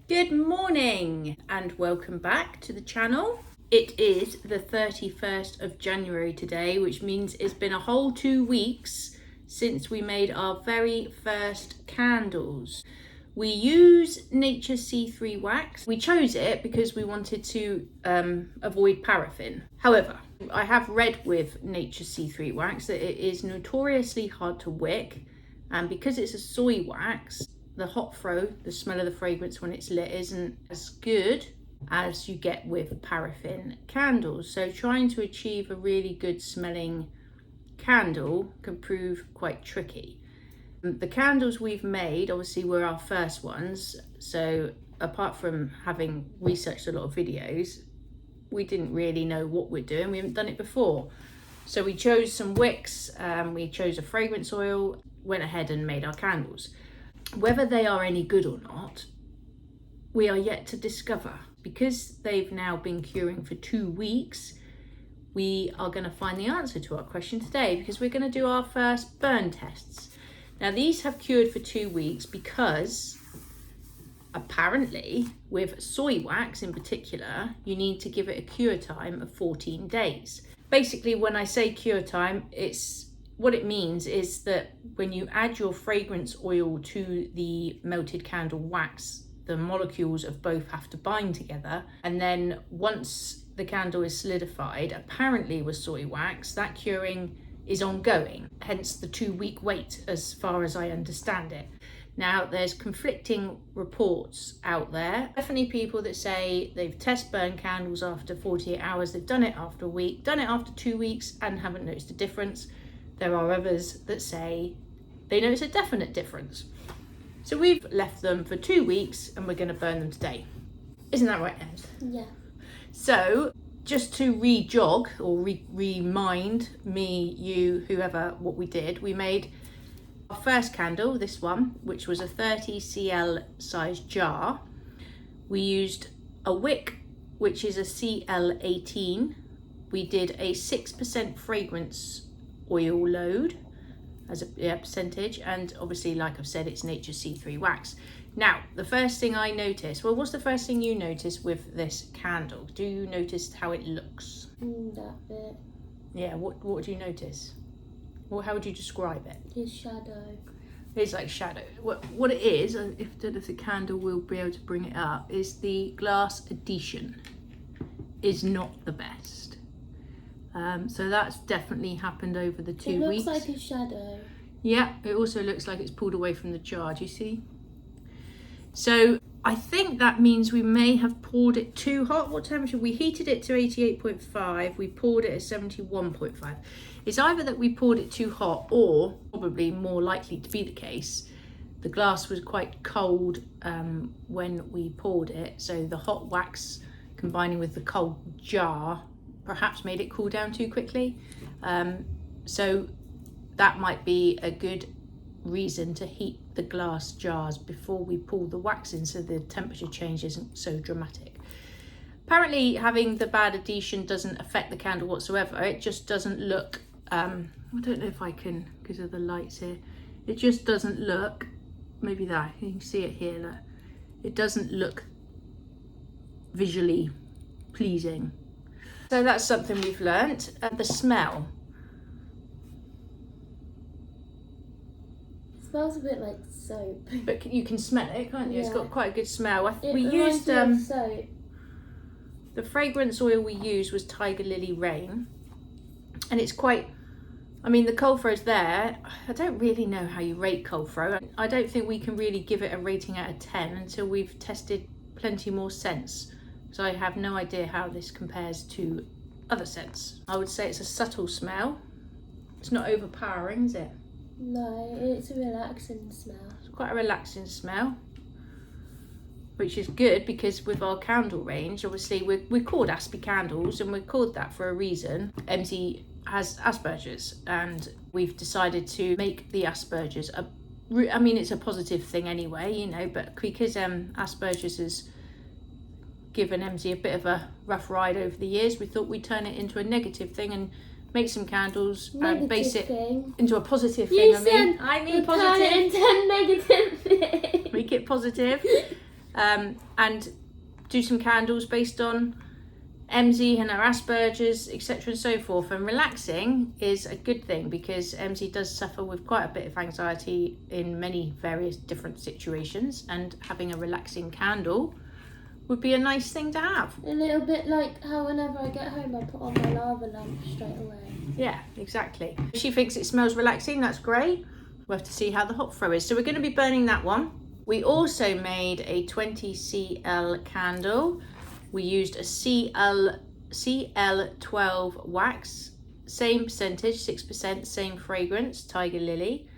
Good morning and welcome back to the channel. It is the 31st of January today, which means it's been a whole 2 weeks since we made our very first candles. We use Nature C3 wax. We chose it because we wanted to avoid paraffin. However, I have read with Nature C3 wax that it is notoriously hard to wick, and because it's a soy wax, the hot throw, the smell of the fragrance when it's lit, isn't as good as you get with paraffin candles. So trying to achieve a really good smelling candle can prove quite tricky. The candles we've made obviously were our first ones, so apart from having researched a lot of videos, we didn't really know what we're doing. We haven't done it before. So we chose some wicks, we chose a fragrance oil, went ahead and made our candles. Whether they are any good or not, we are yet to discover. Because they've now been curing for 2 weeks, we are going to find the answer to our question today, because we're going to do our first burn tests. Now these have cured for 2 weeks because apparently with soy wax in particular, you need to give it a cure time of 14 days. Basically, when I say cure time, what it means is that when you add your fragrance oil to the melted candle wax, the molecules of both have to bind together. And then once the candle is solidified, apparently with soy wax, that curing is ongoing, hence the 2-week wait as far as I understand it. Now there's conflicting reports out there. Definitely people that say they've test burn candles after 48 hours, they've done it after a week, done it after 2 weeks and haven't noticed a difference. There are others that say they notice a definite difference. So we've left them for 2 weeks and we're going to burn them today. Isn't that right, Ems? Yeah. So just to re-jog or remind me, you, whoever, what we did, we made our first candle, this one, which was a 30 cl size jar. We used a wick, which is a CL18. We did a 6% fragrance oil load as a percentage, and obviously, like I've said, it's Nature C3 wax. Now the first thing I noticed, well, what's the first thing you noticed with this candle? Do you notice how it looks? That bit. Yeah, what do you notice? Well, how would you describe it? His shadow. It's like shadow. What it is, if the candle will be able to bring it up, is the glass adhesion is not the best. So that's definitely happened over the 2 weeks. It looks like a shadow. Yeah, it also looks like it's pulled away from the jar, do you see? So I think that means we may have poured it too hot. What temperature? We heated it to 88.5, we poured it at 71.5. It's either that we poured it too hot, or probably more likely to be the case, the glass was quite cold when we poured it, so the hot wax combining with the cold jar perhaps made it cool down too quickly. So that might be a good reason to heat the glass jars before we pull the wax in, so the temperature change isn't so dramatic. Apparently having the bad adhesion doesn't affect the candle whatsoever. It just doesn't look, I don't know if I can, because of the lights here, it just doesn't look, maybe that, you can see it here, look. It doesn't look visually pleasing. So that's something we've learnt. And the smell. It smells a bit like soap. But you can smell it, can't you? Yeah. It's got quite a good smell. It We reminds used me of soap. the fragrance oil we used was Tiger Lily Rain, and it's quite, I mean, the cold throw's there. I don't really know how you rate cold throw. I don't think we can really give it a rating out of 10 until we've tested plenty more scents. So I have no idea how this compares to other scents. I would say it's a subtle smell. It's not overpowering, is it? No, it's a relaxing smell. It's quite a relaxing smell, which is good, because with our candle range, obviously we're called Aspie candles, and we're called that for a reason. MZ has Asperger's, and we've decided to make the Asperger's I mean, it's a positive thing anyway, you know, but because Asperger's has given MZ a bit of a rough ride over the years, we thought we'd turn it into a negative thing and make some candles and base it into a positive thing. I mean positive. Turn it into a negative thing. Make it positive. and do some candles based on Emsie and her Asperger's, etc. and so forth. And relaxing is a good thing because Emsie does suffer with quite a bit of anxiety in many various different situations, and having a relaxing candle would be a nice thing to have. A little bit like how whenever I get home I put on my lava lamp straight away. Yeah, exactly. If she thinks it smells relaxing, that's great. We'll have to see how the hot throw is. So we're going to be burning that one. We also made a 20 cl candle. We used a CL12 wax, same percentage, 6%, same fragrance, Tiger Lily.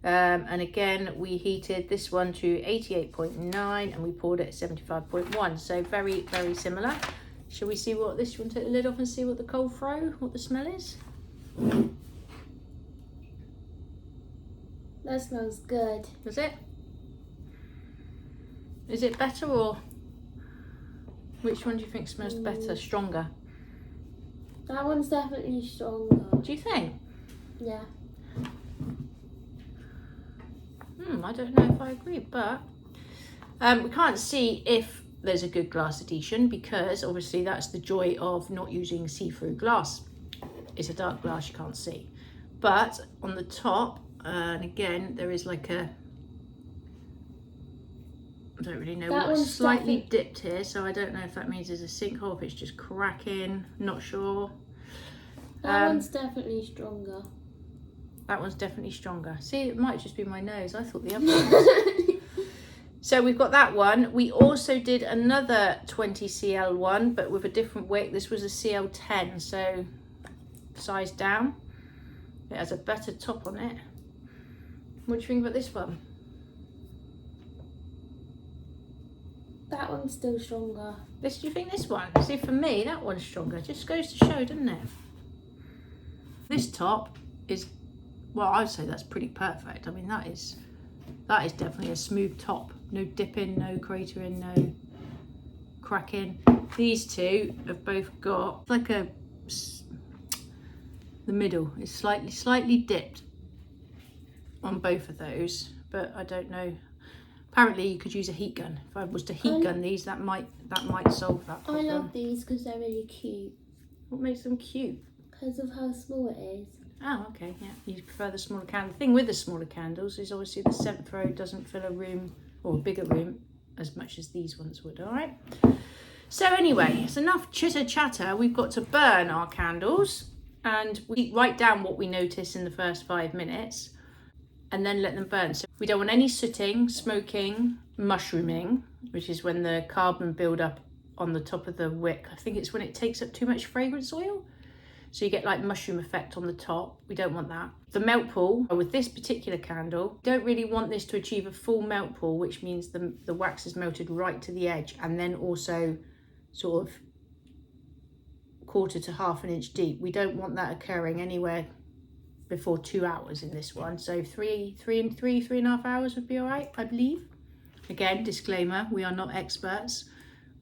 And again, we heated this one to 88.9 and we poured it at 75.1. So very, very similar. Shall we see what this, you want to take the lid off and see what the cold throw, what the smell is? That smells good. Does it? Is it better, or which one do you think smells better, stronger? That one's definitely stronger. Do you think? Yeah. I don't know if I agree, but we can't see if there's a good glass adhesion because obviously that's the joy of not using see-through glass. It's a dark glass, you can't see. But on the top, and again, there is like a, I don't really know That what's one's slightly dipped here, so I don't know if that means there's a sinkhole, if it's just cracking, not sure. That one's definitely stronger. That one's definitely stronger. See, it might just be my nose. I thought the other one was. So we've got that one. We also did another 20 cl one, but with a different wick. This was a CL10, so size down. It has a better top on it. What do you think about this one? That one's still stronger. Do you think this one? See, for me, that one's stronger. Just goes to show, doesn't it? This top is, well, I'd say that's pretty perfect. I mean, that is definitely a smooth top. No dipping, no cratering, no cracking. These two have both got like the middle is slightly dipped on both of those, but I don't know. Apparently you could use a heat gun. If I was to heat gun these, that might solve that problem. I love these because they're really cute. What makes them cute? Because of how small it is. Oh, okay, yeah. You prefer the smaller candle. The thing with the smaller candles is obviously the 7th row doesn't fill a room, or a bigger room, as much as these ones would, all right? So anyway, it's enough chitter chatter. We've got to burn our candles, and we write down what we notice in the first 5 minutes, and then let them burn. So we don't want any sooting, smoking, mushrooming, which is when the carbon build up on the top of the wick. I think it's when it takes up too much fragrance oil. So you get like mushroom effect on the top. We don't want that. The melt pool, with this particular candle, don't really want this to achieve a full melt pool, which means the wax is melted right to the edge and then also sort of 1/4 to 1/2 inch deep. We don't want that occurring anywhere before 2 hours in this one. So 3.5 hours would be all right, I believe. Again, disclaimer, we are not experts.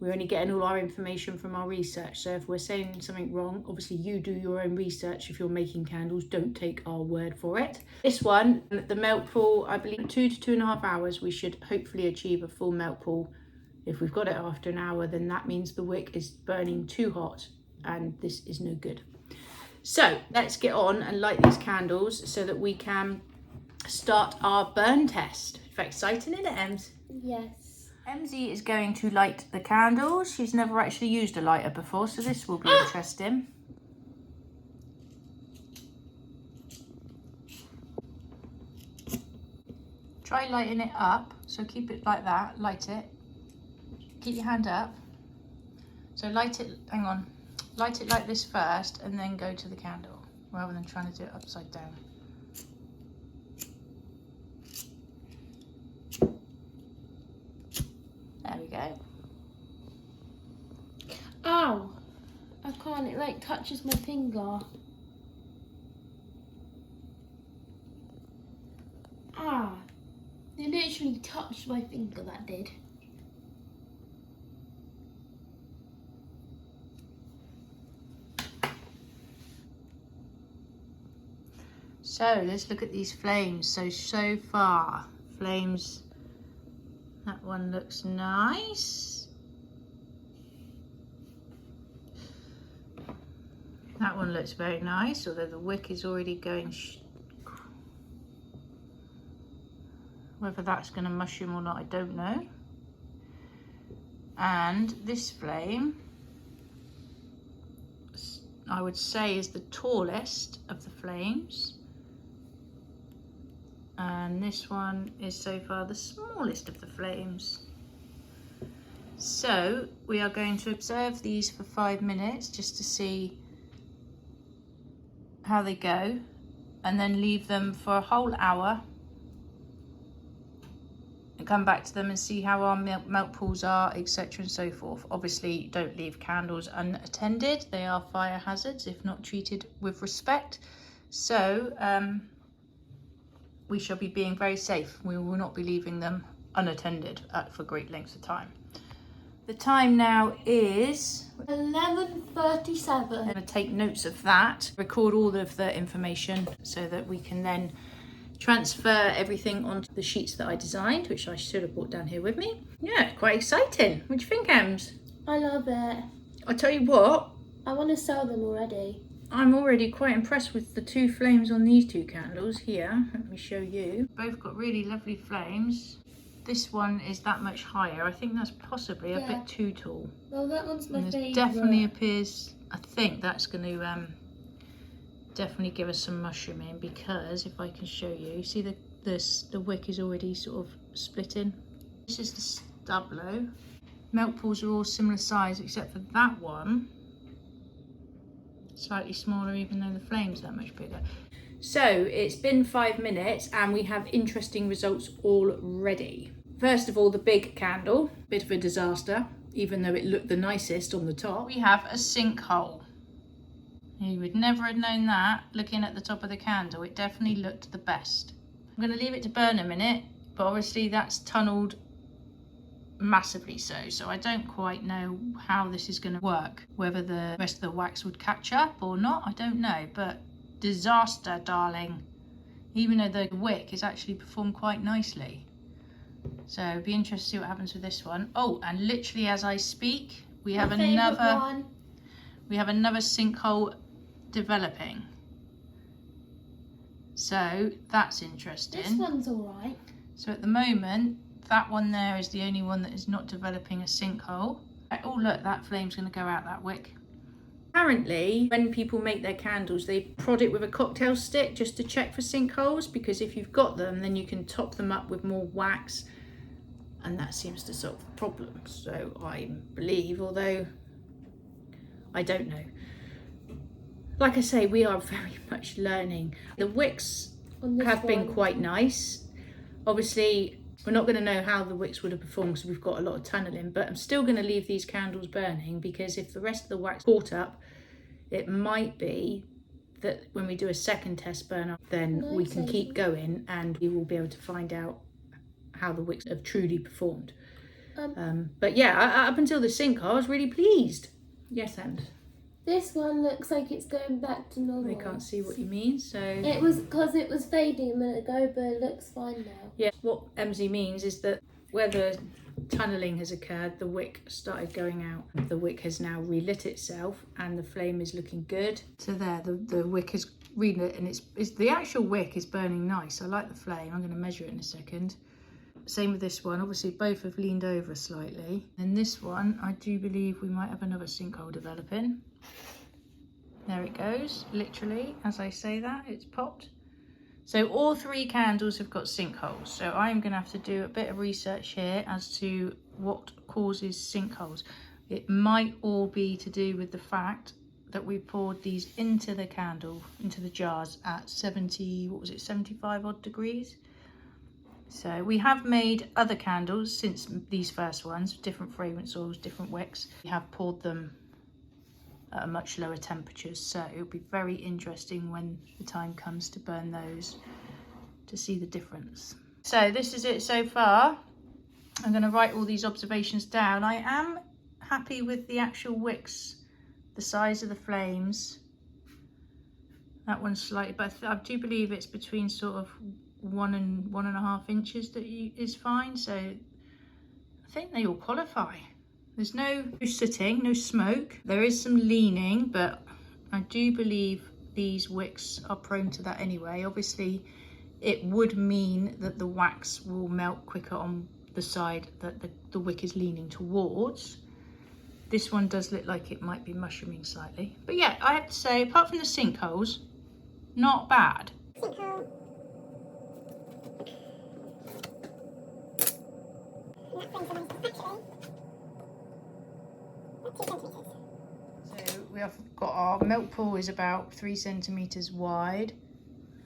We're only getting all our information from our research. So if we're saying something wrong, obviously you do your own research. If you're making candles, don't take our word for it. This one, the melt pool, I believe 2 to 2.5 hours, we should hopefully achieve a full melt pool. If we've got it after an hour, then that means the wick is burning too hot and this is no good. So let's get on and light these candles so that we can start our burn test. Very exciting, isn't it, Ems? Yes. Emsie is going to light the candles. She's never actually used a lighter before, so this will be interesting. Try lighting it up, so keep it like that, light it. Keep your hand up. So light it, hang on, light it like this first and then go to the candle, rather than trying to do it upside down. There we go. Ow! I can't, it like touches my finger. Ah! It literally touched my finger, that did. So let's look at these flames. So far, flames that way. one looks nice. That one looks very nice, although the wick is already going. Whether that's going to mushroom or not, I don't know. And this flame, I would say, is the tallest of the flames. And this one is so far the smallest of the flames. So we are going to observe these for 5 minutes just to see how they go, and then leave them for a whole hour and come back to them and see how our melt pools are, etc. and so forth. Obviously, don't leave candles unattended. They are fire hazards if not treated with respect. So we shall be being very safe. We will not be leaving them unattended for great lengths of time. The time now is 11:37. I'm going to take notes of that, record all of the information so that we can then transfer everything onto the sheets that I designed, which I should have brought down here with me. Yeah, quite exciting. What do you think, Ems? I love it. I tell you what, I want to sell them already. I'm already quite impressed with the 2 flames on these 2 candles here. Let me show you. Both got really lovely flames. This one is that much higher. I think that's possibly a bit too tall. Well, that one's my favourite. Definitely appears, I think that's going to definitely give us some mushrooming, because if I can show you, see the wick is already sort of splitting. This is the stablo. Melt pools are all similar size except for that one, slightly smaller, even though the flame's that much bigger. So it's been 5 minutes and we have interesting results already. First of all, the big candle, bit of a disaster, even though it looked the nicest on the top. We have a sinkhole. You would never have known that looking at the top of the candle. It definitely looked the best. I'm going to leave it to burn a minute, but obviously that's tunneled massively so I don't quite know how this is going to work, whether the rest of the wax would catch up or not, I don't know. But disaster, darling, even though the wick is actually performed quite nicely. So it'd be interesting to see what happens with this one. Oh, and literally as I speak, we have another sinkhole developing. So that's interesting. This one's alright. So at the moment, that one there is the only one that is not developing a sinkhole. Oh look, that flame's going to go out that wick. Apparently, when people make their candles, they prod it with a cocktail stick just to check for sinkholes, because if you've got them, then you can top them up with more wax, and that seems to solve the problem. So I believe, although I don't know. Like I say, we are very much learning. The wicks have been quite nice. Obviously, we're not going to know how the wicks would have performed because we've got a lot of tunneling, but I'm still going to leave these candles burning, because if the rest of the wax caught up, it might be that when we do a second test burn up, then we can keep going and we will be able to find out how the wicks have truly performed. But yeah, up until the sinkhole, I was really pleased. Yes, and this one looks like it's going back to normal. they can't see what you mean, so it was because it was fading a minute ago, but it looks fine now. yeah, what MZ means is that where the tunneling has occurred, the wick started going out. The wick has now relit itself and the flame is looking good. So there, the wick is relit, and it's the actual wick is burning nice. I like the flame. I'm going to measure it in a second. Same with this one. Obviously both have leaned over slightly. And this one, I do believe we might have another sinkhole developing. There it goes, literally, as I say that, it's popped. So all 3 candles have got sinkholes. So I'm going to have to do a bit of research here as to what causes sinkholes. It might all be to do with the fact that we poured these into the candle, into the jars at 75 odd degrees. So we have made other candles since these first ones, different fragrance oils, different wicks. We have poured them at a much lower temperatures, so it'll be very interesting when the time comes to burn those to see the difference. So this is it so far. I'm going to write all these observations down. I am happy with the actual wicks, the size of the flames. That one's slightly, but I do believe it's between sort of 1 and 1.5 inches that is fine. So think they all qualify. There's no sooting, no smoke. There is some leaning, but I do believe these wicks are prone to that anyway. Obviously, it would mean that the wax will melt quicker on the side that the wick is leaning towards. This one does look like it might be mushrooming slightly. But yeah, I have to say, apart from the sinkholes, not bad. Sinkhole. So we have got our milk pool is about 3 centimetres wide.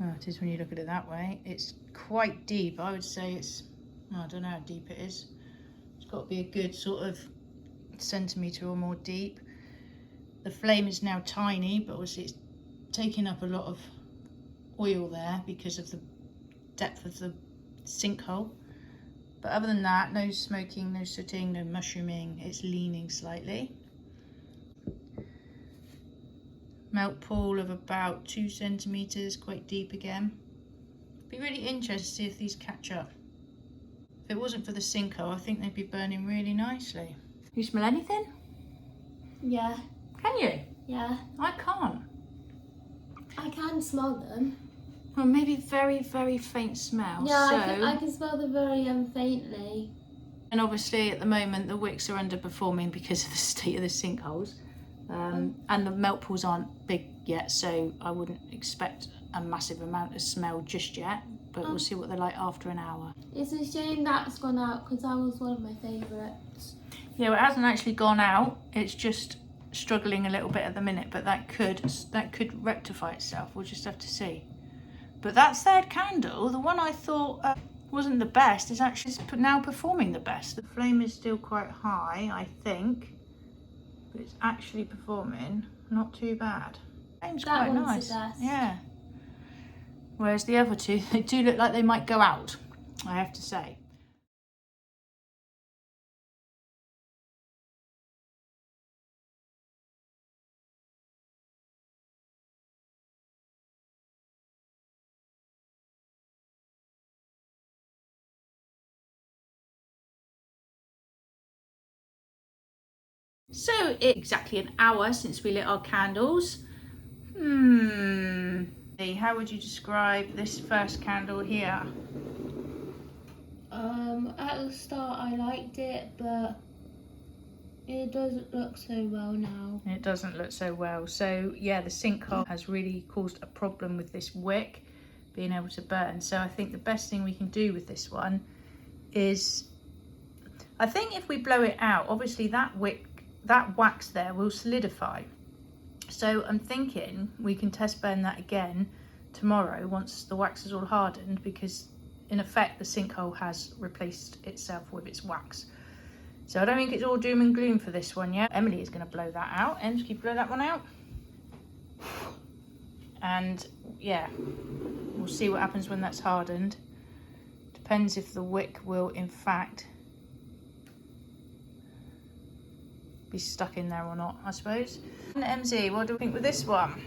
Oh, it is when you look at it that way. It's quite deep. I would say it's, I don't know how deep it is. It's got to be a good sort of centimetre or more deep. The flame is now tiny, but obviously it's taking up a lot of oil there because of the depth of the sinkhole. But other than that, no smoking, no sooting, no mushrooming. It's leaning slightly. Melt pool of about 2 centimetres, quite deep again. Be really interested to see if these catch up. If it wasn't for the sinkhole, I think they'd be burning really nicely. You smell anything? Yeah. Can you? Yeah. I can't. I can smell them. Well, maybe very, very faint smell. Yeah, so... I can smell them very faintly. And obviously at the moment the wicks are underperforming because of the state of the sinkholes. And the melt pools aren't big yet, so I wouldn't expect a massive amount of smell just yet. But we'll see what they're like after an hour. It's a shame that's gone out because that was one of my favourites. Yeah, well, it hasn't actually gone out. It's just struggling a little bit at the minute, but that could rectify itself. We'll just have to see. But that third candle, the one I thought wasn't the best, is actually now performing the best. The flame is still quite high, I think, but it's actually performing not too bad. Flame's That quite one's nice. the best. Yeah. Whereas the other two, they do look like they might go out, I have to say. So it's exactly an hour since we lit our candles. How would you describe this first candle here? At the start I liked it, but it doesn't look so well now. It doesn't look so well. So yeah, the sinkhole has really caused a problem with this wick being able to burn. So I think the best thing we can do with this one is, I think if we blow it out, obviously that wax there will solidify. So I'm thinking we can test burn that again tomorrow once the wax is all hardened, because in effect the sinkhole has replaced itself with its wax. So I don't think it's all doom and gloom for this one yet. Emily is going to blow that out. Ems, can you blow that one out? And yeah, we'll see what happens when that's hardened. Depends if the wick will in fact be stuck in there or not, I suppose. And MZ, what do we think with this one?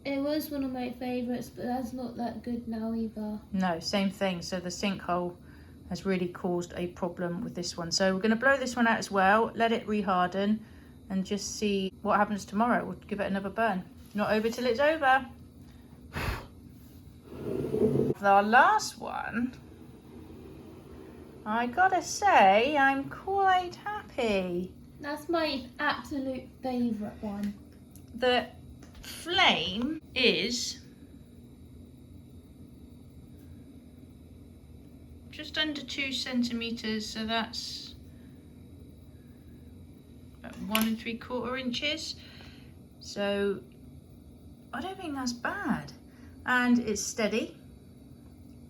It was one of my favourites, but that's not that good now either. No, same thing. So the sinkhole has really caused a problem with this one. So we're going to blow this one out as well, let it reharden, and just see what happens tomorrow. We'll give it another burn. Not over till it's over. The last one, I gotta say, I'm quite happy. That's my absolute favourite one. The flame is just under 2 centimetres, so that's about 1 3/4 inches. So I don't think that's bad. And it's steady.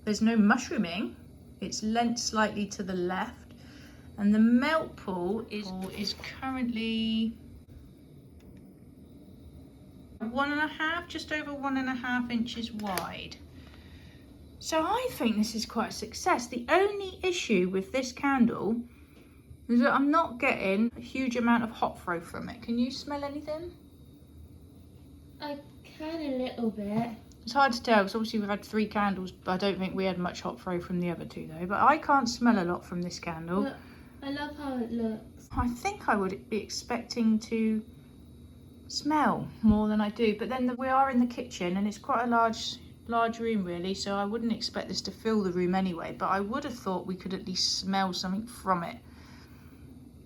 There's no mushrooming. It's leant slightly to the left. And the melt pool is currently 1.5, just over 1.5 inches wide. So I think this is quite a success. The only issue with this candle is that I'm not getting a huge amount of hot throw from it. Can you smell anything? I can a little bit. It's hard to tell because obviously we've had 3 candles, but I don't think we had much hot throw from the other 2 though. But I can't smell a lot from this candle. But I love how it looks. I think I would be expecting to smell more than I do, but then we are in the kitchen and it's quite a large room really, so I wouldn't expect this to fill the room anyway, but I would have thought we could at least smell something from it.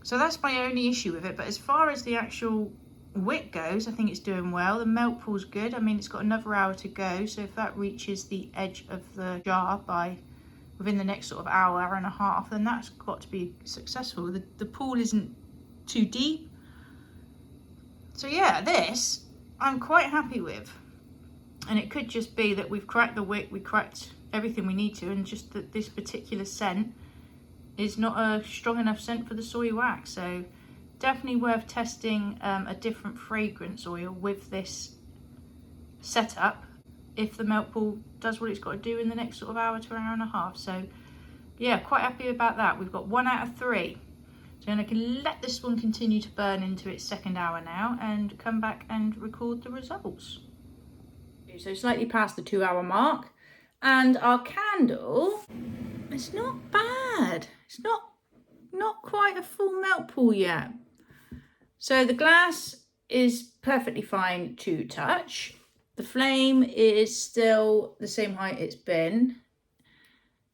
So that's my only issue with it. But as far as the actual wick goes, I think it's doing well. The melt pool's good. I mean, it's got another hour to go, so if that reaches the edge of the jar by within the next sort of hour and a half, then that's got to be successful. The pool isn't too deep. So yeah, this I'm quite happy with. And it could just be that we've cracked the wick, we cracked everything we need to, and just that this particular scent is not a strong enough scent for the soy wax. So definitely worth testing a different fragrance oil with this setup if the melt pool does what it's got to do in the next sort of hour to an hour and a half. So yeah, quite happy about that. We've got 1 out of 3. So I can let this one continue to burn into its second hour now and come back and record the results. So slightly past the 2 hour mark, and our candle, it's not bad. It's not quite a full melt pool yet. So the glass is perfectly fine to touch. The flame is still the same height it's been.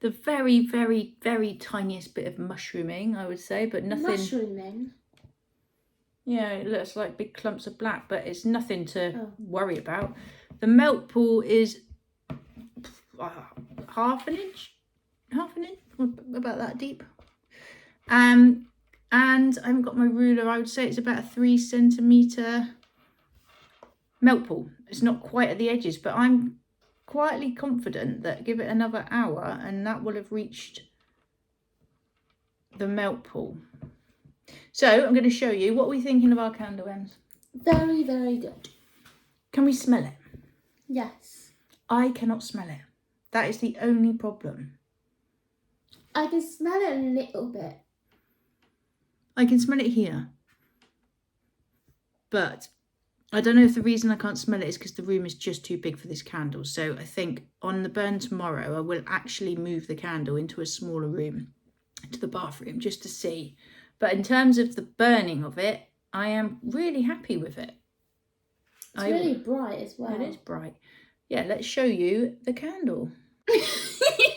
The very, very, very tiniest bit of mushrooming, I would say, but nothing. Mushrooming? Yeah, it looks like big clumps of black, but it's nothing to worry about. The melt pool is half an inch, about that deep. And I haven't got my ruler. I would say it's about a 3 centimetre melt pool. It's not quite at the edges, but I'm quietly confident that give it another hour and that will have reached the melt pool. So I'm going to show you what we're thinking of our candle ends. Very, very good. Can we smell it? Yes. I cannot smell it. That is the only problem. I can smell it a little bit. I can smell it here. But I don't know if the reason I can't smell it is because the room is just too big for this candle. So I think on the burn tomorrow, I will actually move the candle into a smaller room, to the bathroom, just to see. But in terms of the burning of it, I am really happy with it. It's really bright as well. It is bright. Yeah, let's show you the candle. You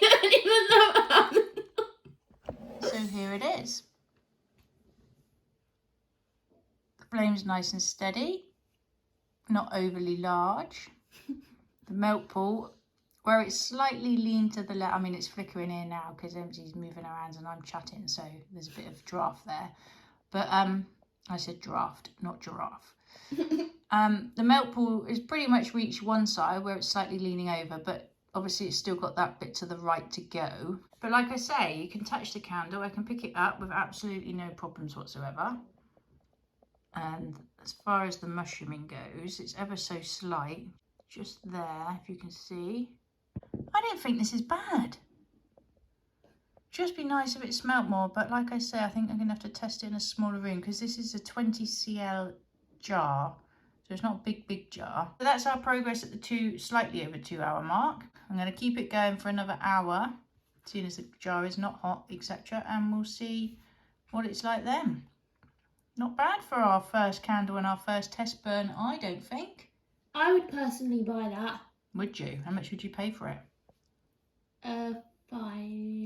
don't even know what happened. So here it is. The flame's nice and steady, not overly large. The melt pool, where it's slightly leaned to the left, I mean it's flickering here now because Emsy's moving her hands and I'm chatting, so there's a bit of draft there. But I said draft, not giraffe. The melt pool is pretty much reached one side where it's slightly leaning over, but obviously it's still got that bit to the right to go. But like I say, you can touch the candle. I can pick it up with absolutely no problems whatsoever. And as far as the mushrooming goes, it's ever so slight, just there, if you can see. I don't think this is bad. Just be nice if it smelt more, but like I say, I think I'm going to have to test it in a smaller room because this is a 20 cl jar. So it's not a big jar. So that's our progress at the slightly over 2 hour mark. I'm going to keep it going for another hour, seeing as the jar is not hot, etc. And we'll see what it's like then. Not bad for our first candle and our first test burn, I don't think. I would personally buy that. Would you? How much would you pay for it? 5.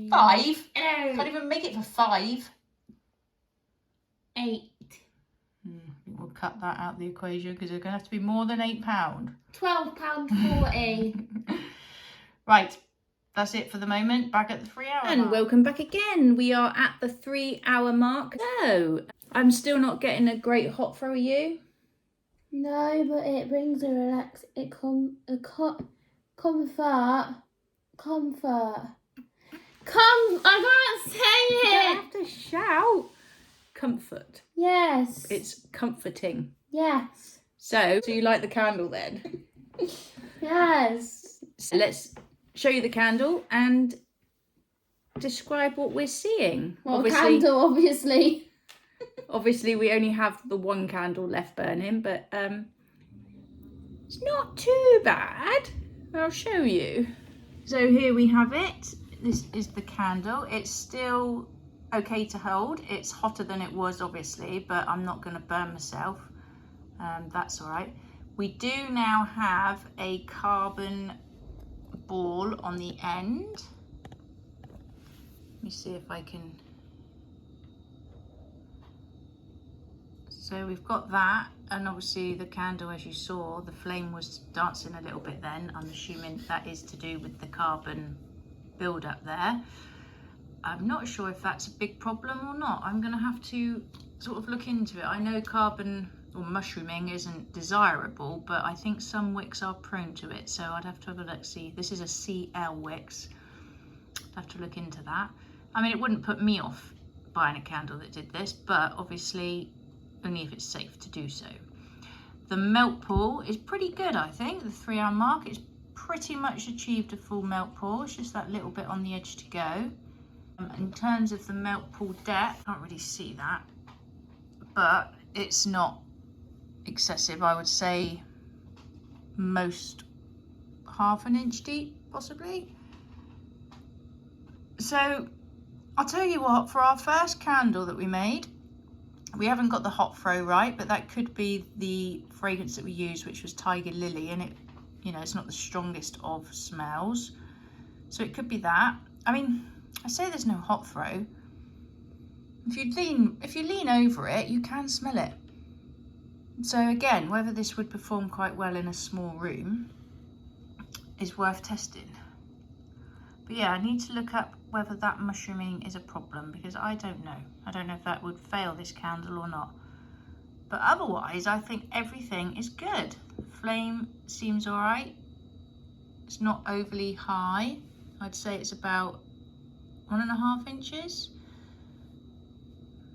5? Can't even make it for 5. 8. I think we'll cut that out of the equation because it's going to have to be more than £8. £12.40. Right, that's it for the moment. Back at the 3 hour And mark. welcome back again. We are at the 3 hour mark. So, I'm still not getting a great hot throw, are you? No, but it brings a relax. It comfort. I can't say You it. have to shout. Comfort. Yes. It's comforting. Yes. So you like the candle then? Yes. So let's show you the candle and describe what we're seeing. Well, candle, obviously. Obviously, we only have the one candle left burning, but it's not too bad. I'll show you. So here we have it. This is the candle. It's still okay to hold. It's hotter than it was, obviously, but I'm not going to burn myself. That's all right. We do now have a carbon ball on the end. Let me see if I can. So we've got that, and obviously the candle, as you saw, the flame was dancing a little bit then. I'm assuming that is to do with the carbon build up there. I'm not sure if that's a big problem or not. I'm going to have to sort of look into it. I know carbon or mushrooming isn't desirable, but I think some wicks are prone to it, so I'd have to have a look. See, this is a CL wicks. I'd have to look into that. I mean, it wouldn't put me off buying a candle that did this, but obviously only if it's safe to do so. The melt pool is pretty good, I think. The 3 hour mark, it's pretty much achieved a full melt pool. It's just that little bit on the edge to go. In terms of the melt pool depth, I can't really see that, but it's not excessive. I would say most half an inch deep, possibly. So I'll tell you what, for our first candle that we made, we haven't got the hot throw right, but that could be the fragrance that we used, which was Tiger Lily, and it, you know, it's not the strongest of smells, so it could be that. I mean, I say there's no hot throw. If you lean over it, you can smell it. So again, whether this would perform quite well in a small room is worth testing. But yeah, I need to look up whether that mushrooming is a problem, because I don't know. I don't know if that would fail this candle or not. But otherwise, I think everything is good. The flame seems all right. It's not overly high. I'd say it's about 1.5 inches.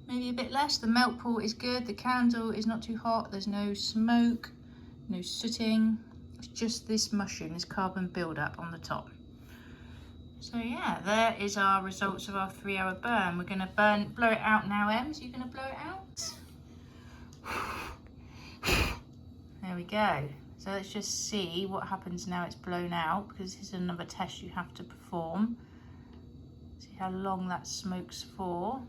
Maybe a bit less. The melt pool is good. The candle is not too hot. There's no smoke, no sooting. It's just this mushroom, this carbon build-up on the top. So yeah, there is our results of our 3 hour burn. We're gonna blow it out now, Ems. You're gonna blow it out? There we go. So let's just see what happens now it's blown out, because this is another test you have to perform. See how long that smokes for.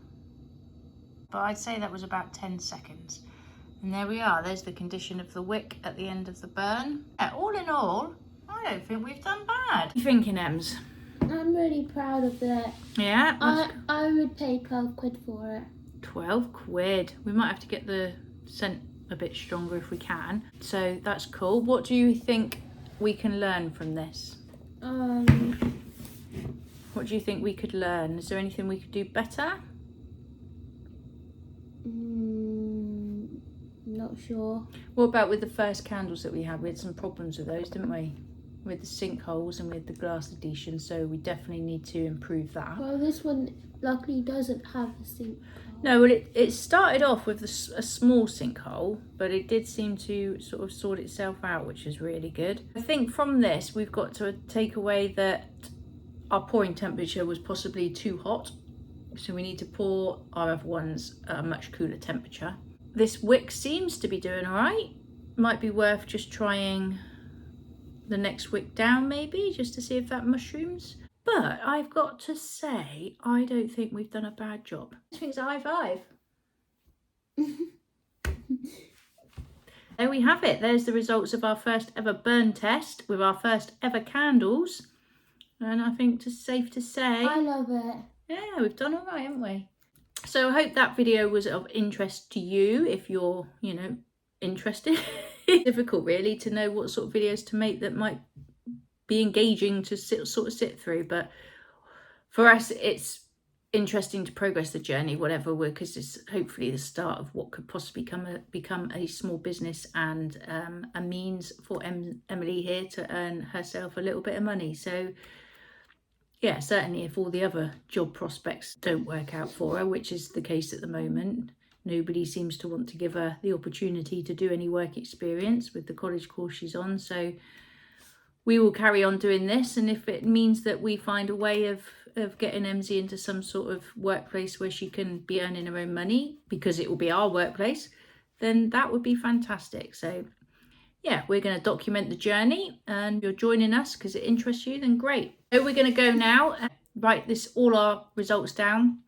But I'd say that was about 10 seconds. And there we are. There's the condition of the wick at the end of the burn. Yeah, all in all, I don't think we've done bad. What are you thinking, Ems? I'm really proud of it. Yeah? I would pay 12 quid for it. 12 quid. We might have to get the scent a bit stronger if we can. So that's cool. What do you think we can learn from this? What do you think we could learn? Is there anything we could do better? Not sure. What about with the first candles that we had? We had some problems with those, didn't we? With the sinkholes and with the glass adhesion, so we definitely need to improve that. Well, this one luckily doesn't have a sink. No, well, it started off with a small sinkhole, but it did seem to sort of sort itself out, which is really good. I think from this, we've got to take away that our pouring temperature was possibly too hot, so we need to pour our other ones at a much cooler temperature. This wick seems to be doing all right. Might be worth just trying the next wick down, maybe, just to see if that mushrooms. But I've got to say, I don't think we've done a bad job. I think it's a high five. There we have it. There's the results of our first ever burn test with our first ever candles. And I think it's safe to say, I love it. yeah, we've done all right, haven't we? So I hope that video was of interest to you, if you're, you know, interested. It's difficult really to know what sort of videos to make that might be engaging to sort of sit through, but for us it's interesting to progress the journey, whatever we're, because it's hopefully the start of what could possibly become a small business and a means for Emily here to earn herself a little bit of money. So yeah, certainly if all the other job prospects don't work out for her, which is the case at the moment, nobody seems to want to give her the opportunity to do any work experience with the college course she's on. So we will carry on doing this, and if it means that we find a way of getting Emzy into some sort of workplace where she can be earning her own money, because it will be our workplace, then that would be fantastic. So yeah, we're going to document the journey, and you're joining us because it interests you, then great. So we're going to go now and write all our results down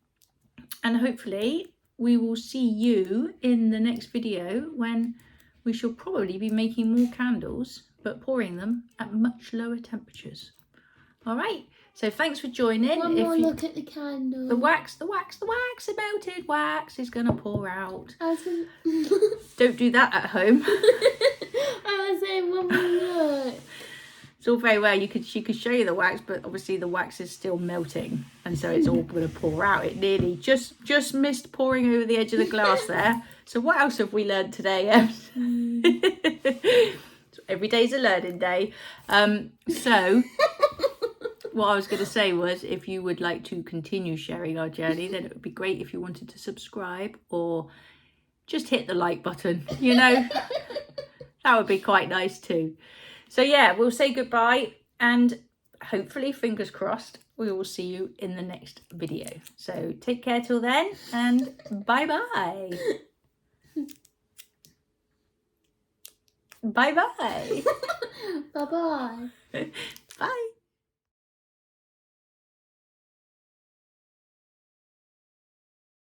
And hopefully we will see you in the next video when we shall probably be making more candles, but pouring them at much lower temperatures. All right, so thanks for joining. One more look at the candle. The wax, the melted wax is gonna pour out. Don't do that at home. I was saying one more look. It's all very well. She could show you the wax, but obviously the wax is still melting, and so it's all going to pour out. It nearly just missed pouring over the edge of the glass there. So what else have we learned today? Every day's a learning day. So what I was going to say was, if you would like to continue sharing our journey, then it would be great if you wanted to subscribe or just hit the like button. You know, that would be quite nice too. So yeah, we'll say goodbye, and hopefully, fingers crossed, we will see you in the next video. So take care till then, and bye-bye. Bye-bye. Bye-bye. Bye.